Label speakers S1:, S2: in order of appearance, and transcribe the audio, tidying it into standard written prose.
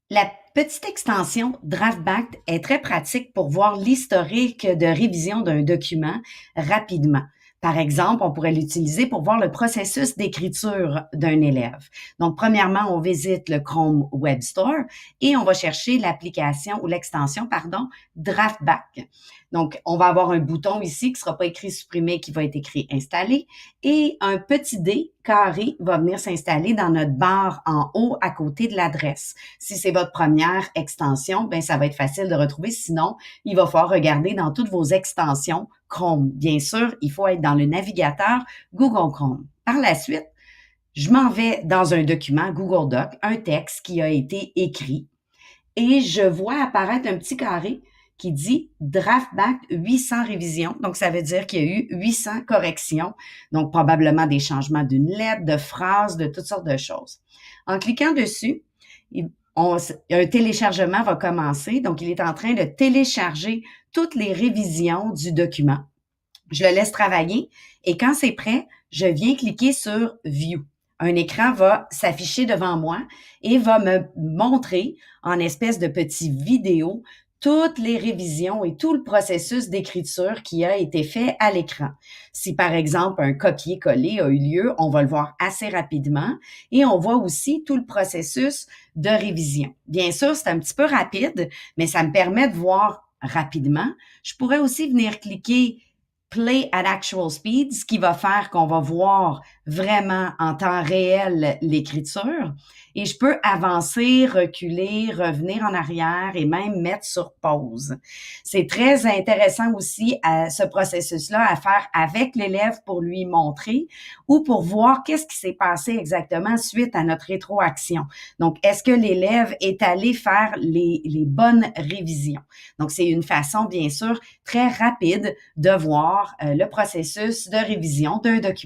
S1: La petite extension DraftBack est très pratique pour voir l'historique de révision d'un document rapidement. Par exemple, on pourrait l'utiliser pour voir le processus d'écriture d'un élève. Donc, premièrement, on visite le Chrome Web Store et on va chercher l'application ou l'extension, pardon, DraftBack. Donc, on va avoir un bouton ici qui ne sera pas écrit supprimer, qui va être écrit installer et un petit dé carré va venir s'installer dans notre barre en haut à côté de l'adresse. Si c'est votre première extension, ben ça va être facile de retrouver. Sinon, il va falloir regarder dans toutes vos extensions Chrome. Bien sûr, il faut être dans le navigateur Google Chrome. Par la suite, je m'en vais dans un document Google Doc, un texte qui a été écrit et je vois apparaître un petit carré qui dit Draftback 800 révisions. Donc, ça veut dire qu'il y a eu 800 corrections. Donc, probablement des changements d'une lettre, de phrases, de toutes sortes de choses. En cliquant dessus, un téléchargement va commencer. Donc, il est en train de télécharger toutes les révisions du document. Je le laisse travailler et quand c'est prêt, je viens cliquer sur View. Un écran va s'afficher devant moi et va me montrer en espèce de petite vidéo toutes les révisions et tout le processus d'écriture qui a été fait à l'écran. Si par exemple un copier-coller a eu lieu, on va le voir assez rapidement et on voit aussi tout le processus de révision. Bien sûr, c'est un petit peu rapide, mais ça me permet de voir rapidement. Je pourrais aussi venir cliquer Play at actual speed, ce qui va faire qu'on va voir vraiment en temps réel l'écriture. Et je peux avancer, reculer, revenir en arrière et même mettre sur pause. C'est très intéressant aussi ce processus-là à faire avec l'élève pour lui montrer ou pour voir qu'est-ce qui s'est passé exactement suite à notre rétroaction. Donc, est-ce que l'élève est allé faire les bonnes révisions? Donc, c'est une façon, bien sûr, très rapide de voir le processus de révision d'un document.